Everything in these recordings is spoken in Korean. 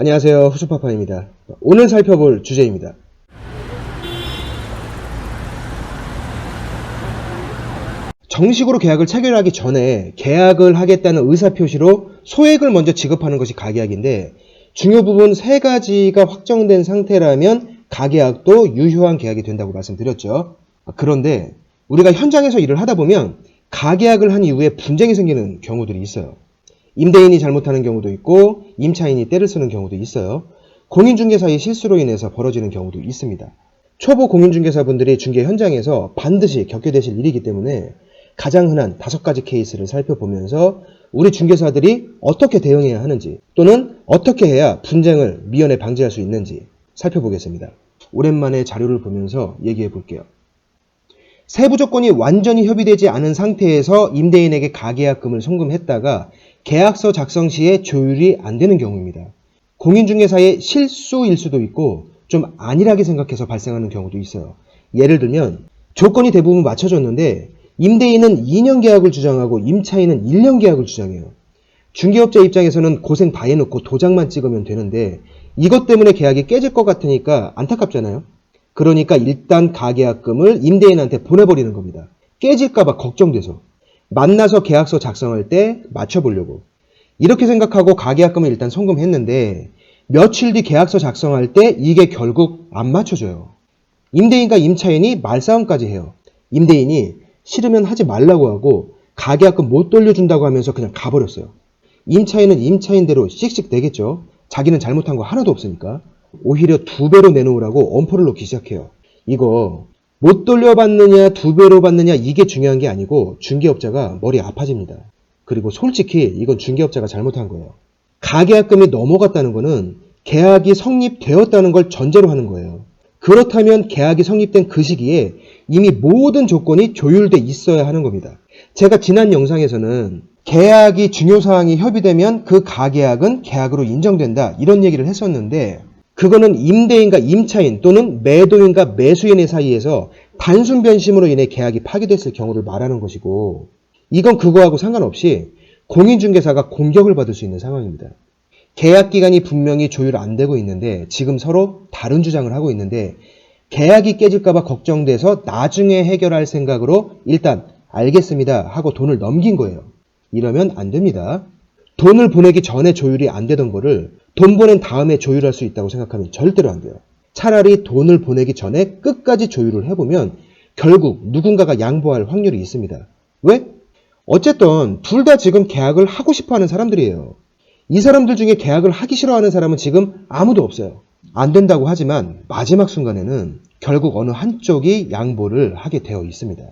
안녕하세요. 후수파파입니다. 오늘 살펴볼 주제입니다. 정식으로 계약을 체결하기 전에 계약을 하겠다는 의사표시로 소액을 먼저 지급하는 것이 가계약인데, 중요 부분 3가지가 확정된 상태라면 가계약도 유효한 계약이 된다고 말씀드렸죠. 그런데 우리가 현장에서 일을 하다 보면 가계약을 한 이후에 분쟁이 생기는 경우들이 있어요. 임대인이 잘못하는 경우도 있고 임차인이 떼를 쓰는 경우도 있어요. 공인중개사의 실수로 인해서 벌어지는 경우도 있습니다. 초보 공인중개사분들이 중개 현장에서 반드시 겪게 되실 일이기 때문에 가장 흔한 5가지 케이스를 살펴보면서 우리 중개사들이 어떻게 대응해야 하는지, 또는 어떻게 해야 분쟁을 미연에 방지할 수 있는지 살펴보겠습니다. 오랜만에 자료를 보면서 얘기해 볼게요. 세부 조건이 완전히 협의되지 않은 상태에서 임대인에게 가계약금을 송금했다가 계약서 작성 시에 조율이 안 되는 경우입니다. 공인중개사의 실수일 수도 있고 좀 안일하게 생각해서 발생하는 경우도 있어요. 예를 들면 조건이 대부분 맞춰졌는데 임대인은 2년 계약을 주장하고 임차인은 1년 계약을 주장해요. 중개업자 입장에서는 고생 다 해놓고 도장만 찍으면 되는데 이것 때문에 계약이 깨질 것 같으니까 안타깝잖아요. 그러니까 일단 가계약금을 임대인한테 보내버리는 겁니다. 깨질까봐 걱정돼서. 만나서 계약서 작성할 때 맞춰보려고. 이렇게 생각하고 가계약금을 일단 송금했는데 며칠 뒤 계약서 작성할 때 이게 결국 안 맞춰져요. 임대인과 임차인이 말싸움까지 해요. 임대인이 싫으면 하지 말라고 하고 가계약금 못 돌려준다고 하면서 그냥 가버렸어요. 임차인은 임차인대로 씩씩대겠죠. 자기는 잘못한 거 하나도 없으니까. 오히려 2배로 내놓으라고 엄포를 놓기 시작해요. 이거 못 돌려받느냐 2배로 받느냐 이게 중요한 게 아니고 중개업자가 머리 아파집니다. 그리고 솔직히 이건 중개업자가 잘못한 거예요. 가계약금이 넘어갔다는 거는 계약이 성립되었다는 걸 전제로 하는 거예요. 그렇다면 계약이 성립된 그 시기에 이미 모든 조건이 조율돼 있어야 하는 겁니다. 제가 지난 영상에서는 계약이 중요사항이 협의되면 그 가계약은 계약으로 인정된다 이런 얘기를 했었는데, 그거는 임대인과 임차인 또는 매도인과 매수인의 사이에서 단순 변심으로 인해 계약이 파기됐을 경우를 말하는 것이고, 이건 그거하고 상관없이 공인중개사가 공격을 받을 수 있는 상황입니다. 계약기간이 분명히 조율 안 되고 있는데 지금 서로 다른 주장을 하고 있는데 계약이 깨질까봐 걱정돼서 나중에 해결할 생각으로 일단 알겠습니다 하고 돈을 넘긴 거예요. 이러면 안 됩니다. 돈을 보내기 전에 조율이 안 되던 거를 돈 보낸 다음에 조율할 수 있다고 생각하면 절대로 안 돼요. 차라리 돈을 보내기 전에 끝까지 조율을 해보면 결국 누군가가 양보할 확률이 있습니다. 왜? 어쨌든 둘 다 지금 계약을 하고 싶어하는 사람들이에요. 이 사람들 중에 계약을 하기 싫어하는 사람은 지금 아무도 없어요. 안 된다고 하지만 마지막 순간에는 결국 어느 한쪽이 양보를 하게 되어 있습니다.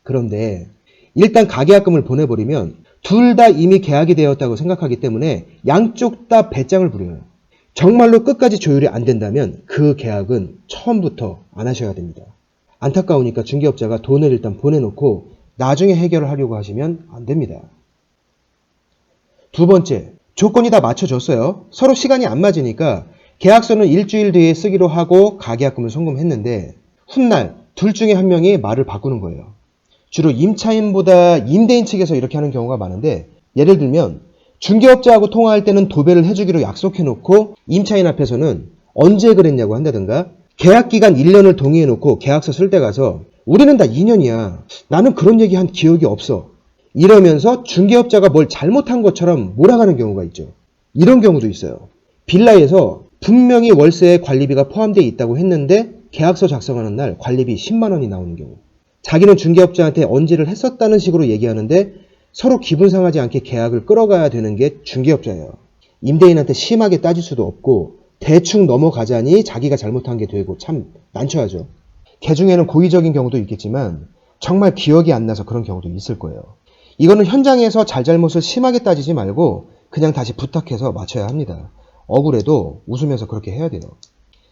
그런데 일단 가계약금을 보내버리면 둘 다 이미 계약이 되었다고 생각하기 때문에 양쪽 다 배짱을 부려요. 정말로 끝까지 조율이 안 된다면 그 계약은 처음부터 안 하셔야 됩니다. 안타까우니까 중개업자가 돈을 일단 보내놓고 나중에 해결을 하려고 하시면 안 됩니다. 두 번째, 조건이 다 맞춰졌어요. 서로 시간이 안 맞으니까 계약서는 일주일 뒤에 쓰기로 하고 가계약금을 송금했는데 훗날 둘 중에 한 명이 말을 바꾸는 거예요. 주로 임차인보다 임대인 측에서 이렇게 하는 경우가 많은데, 예를 들면 중개업자하고 통화할 때는 도배를 해주기로 약속해놓고 임차인 앞에서는 언제 그랬냐고 한다든가, 계약기간 1년을 동의해놓고 계약서 쓸 때 가서 우리는 다 2년이야. 나는 그런 얘기 한 기억이 없어. 이러면서 중개업자가 뭘 잘못한 것처럼 몰아가는 경우가 있죠. 이런 경우도 있어요. 빌라에서 분명히 월세에 관리비가 포함되어 있다고 했는데 계약서 작성하는 날 관리비 10만 원이 나오는 경우. 자기는 중개업자한테 언지를 했었다는 식으로 얘기하는데 서로 기분 상하지 않게 계약을 끌어가야 되는 게 중개업자예요. 임대인한테 심하게 따질 수도 없고 대충 넘어가자니 자기가 잘못한 게 되고 참 난처하죠. 개중에는 고의적인 경우도 있겠지만 정말 기억이 안 나서 그런 경우도 있을 거예요. 이거는 현장에서 잘잘못을 심하게 따지지 말고 그냥 다시 부탁해서 맞춰야 합니다. 억울해도 웃으면서 그렇게 해야 돼요.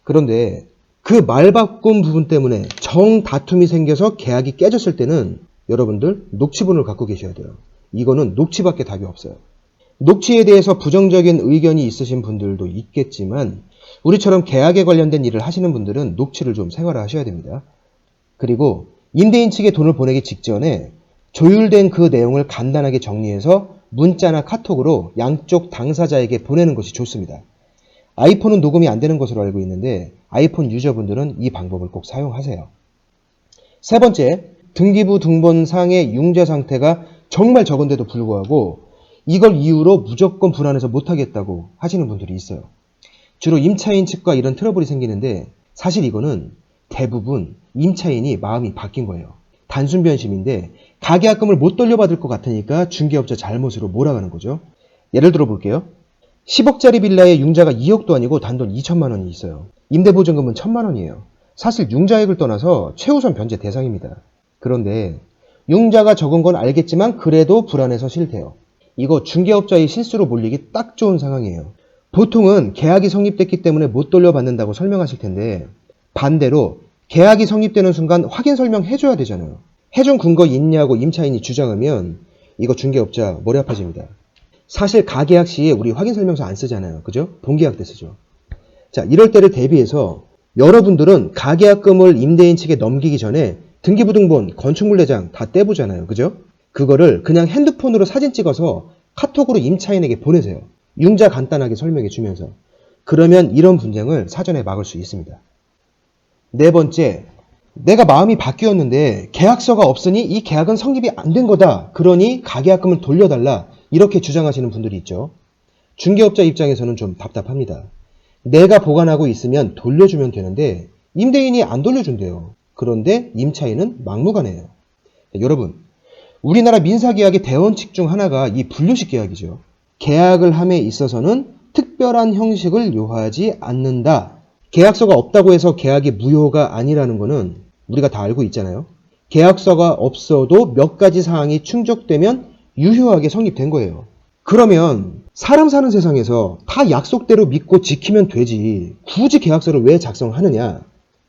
그런데 그 말 바꾼 부분 때문에 정다툼이 생겨서 계약이 깨졌을 때는 여러분들 녹취본을 갖고 계셔야 돼요. 이거는 녹취밖에 답이 없어요. 녹취에 대해서 부정적인 의견이 있으신 분들도 있겠지만 우리처럼 계약에 관련된 일을 하시는 분들은 녹취를 좀 생활화하셔야 됩니다. 그리고 임대인 측에 돈을 보내기 직전에 조율된 그 내용을 간단하게 정리해서 문자나 카톡으로 양쪽 당사자에게 보내는 것이 좋습니다. 아이폰은 녹음이 안 되는 것으로 알고 있는데 아이폰 유저분들은 이 방법을 꼭 사용하세요. 세 번째, 등기부 등본상의 융자 상태가 정말 적은데도 불구하고 이걸 이유로 무조건 불안해서 못하겠다고 하시는 분들이 있어요. 주로 임차인 측과 이런 트러블이 생기는데 사실 이거는 대부분 임차인이 마음이 바뀐 거예요. 단순 변심인데 가계약금을 못 돌려받을 것 같으니까 중개업자 잘못으로 몰아가는 거죠. 예를 들어 볼게요. 10억짜리 빌라에 융자가 2억도 아니고 단돈 2천만 원이 있어요. 임대보증금은 1천만 원이에요. 사실 융자액을 떠나서 최우선 변제 대상입니다. 그런데 융자가 적은 건 알겠지만 그래도 불안해서 싫대요. 이거 중개업자의 실수로 몰리기 딱 좋은 상황이에요. 보통은 계약이 성립됐기 때문에 못 돌려받는다고 설명하실 텐데 반대로 계약이 성립되는 순간 확인 설명 해줘야 되잖아요. 해준 근거 있냐고 임차인이 주장하면 이거 중개업자 머리 아파집니다. 사실 가계약 시에 우리 확인 설명서 안 쓰잖아요. 그죠? 본계약 때 쓰죠. 자, 이럴 때를 대비해서 여러분들은 가계약금을 임대인 측에 넘기기 전에 등기부등본, 건축물 내장 다 떼보잖아요. 그죠? 그거를 그냥 핸드폰으로 사진 찍어서 카톡으로 임차인에게 보내세요. 융자 간단하게 설명해 주면서. 그러면 이런 분쟁을 사전에 막을 수 있습니다. 네 번째, 내가 마음이 바뀌었는데 계약서가 없으니 이 계약은 성립이 안 된 거다. 그러니 가계약금을 돌려달라. 이렇게 주장하시는 분들이 있죠. 중개업자 입장에서는 좀 답답합니다. 내가 보관하고 있으면 돌려주면 되는데 임대인이 안 돌려준대요. 그런데 임차인은 막무가내예요. 여러분, 우리나라 민사계약의 대원칙 중 하나가 이 분류식 계약이죠. 계약을 함에 있어서는 특별한 형식을 요하지 않는다. 계약서가 없다고 해서 계약이 무효가 아니라는 거는 우리가 다 알고 있잖아요. 계약서가 없어도 몇 가지 사항이 충족되면 유효하게 성립된 거예요. 그러면 사람 사는 세상에서 다 약속대로 믿고 지키면 되지 굳이 계약서를 왜 작성하느냐?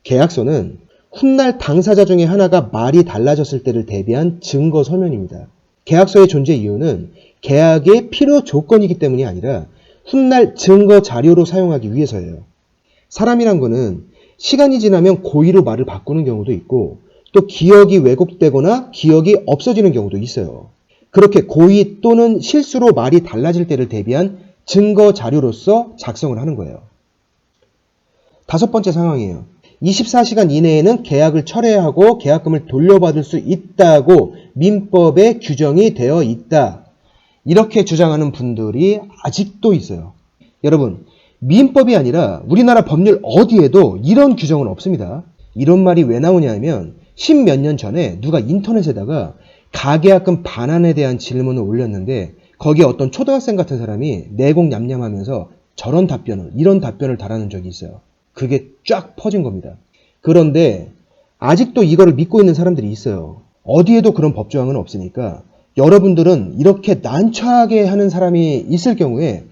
계약서는 훗날 당사자 중에 하나가 말이 달라졌을 때를 대비한 증거 서면입니다. 계약서의 존재 이유는 계약의 필요 조건이기 때문이 아니라 훗날 증거 자료로 사용하기 위해서예요. 사람이란 거는 시간이 지나면 고의로 말을 바꾸는 경우도 있고 또 기억이 왜곡되거나 기억이 없어지는 경우도 있어요. 그렇게 고의 또는 실수로 말이 달라질 때를 대비한 증거 자료로서 작성을 하는 거예요. 다섯 번째 상황이에요. 24시간 이내에는 계약을 철회하고 계약금을 돌려받을 수 있다고 민법에 규정이 되어 있다. 이렇게 주장하는 분들이 아직도 있어요. 여러분, 민법이 아니라 우리나라 법률 어디에도 이런 규정은 없습니다. 이런 말이 왜 나오냐 하면 10몇 년 전에 누가 인터넷에다가 가계약금 반환에 대한 질문을 올렸는데 거기에 어떤 초등학생 같은 사람이 내공 냠냠하면서 이런 답변을 달하는 적이 있어요. 그게 쫙 퍼진 겁니다. 그런데 아직도 이거를 믿고 있는 사람들이 있어요. 어디에도 그런 법조항은 없으니까 여러분들은 이렇게 난처하게 하는 사람이 있을 경우에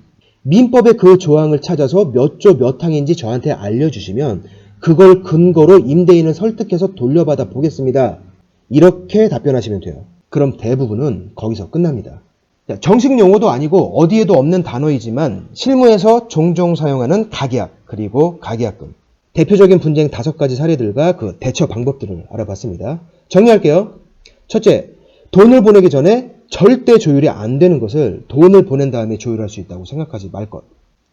민법의 그 조항을 찾아서 몇 조 몇 항인지 저한테 알려주시면 그걸 근거로 임대인을 설득해서 돌려받아 보겠습니다. 이렇게 답변하시면 돼요. 그럼 대부분은 거기서 끝납니다. 정식 용어도 아니고 어디에도 없는 단어이지만 실무에서 종종 사용하는 가계약 그리고 가계약금. 대표적인 분쟁 5가지 사례들과 그 대처 방법들을 알아봤습니다. 정리할게요. 첫째, 돈을 보내기 전에 절대 조율이 안 되는 것을 돈을 보낸 다음에 조율할 수 있다고 생각하지 말 것.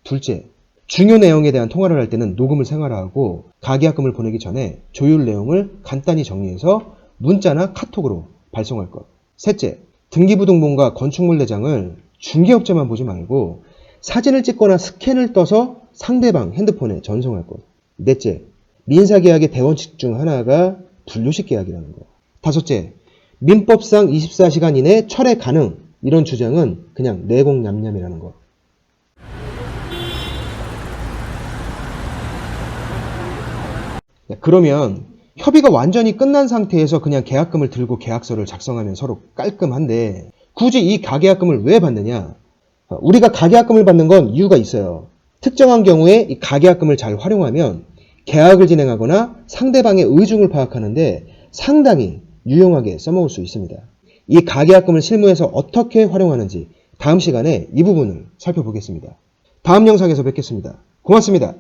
둘째, 중요 내용에 대한 통화를 할 때는 녹음을 생활화하고 가계약금을 보내기 전에 조율 내용을 간단히 정리해서 문자나 카톡으로 발송할 것. 셋째, 등기부등본과 건축물 내장을 중개업자만 보지 말고 사진을 찍거나 스캔을 떠서 상대방 핸드폰에 전송할 것. 넷째, 민사계약의 대원칙 중 하나가 분류식 계약이라는 것. 다섯째, 민법상 24시간 이내 철회 가능. 이런 주장은 그냥 내공 냠냠이라는 것. 그러면 협의가 완전히 끝난 상태에서 그냥 계약금을 들고 계약서를 작성하면 서로 깔끔한데 굳이 이 가계약금을 왜 받느냐? 우리가 가계약금을 받는 건 이유가 있어요. 특정한 경우에 이 가계약금을 잘 활용하면 계약을 진행하거나 상대방의 의중을 파악하는데 상당히 유용하게 써먹을 수 있습니다. 이 가계약금을 실무에서 어떻게 활용하는지 다음 시간에 이 부분을 살펴보겠습니다. 다음 영상에서 뵙겠습니다. 고맙습니다.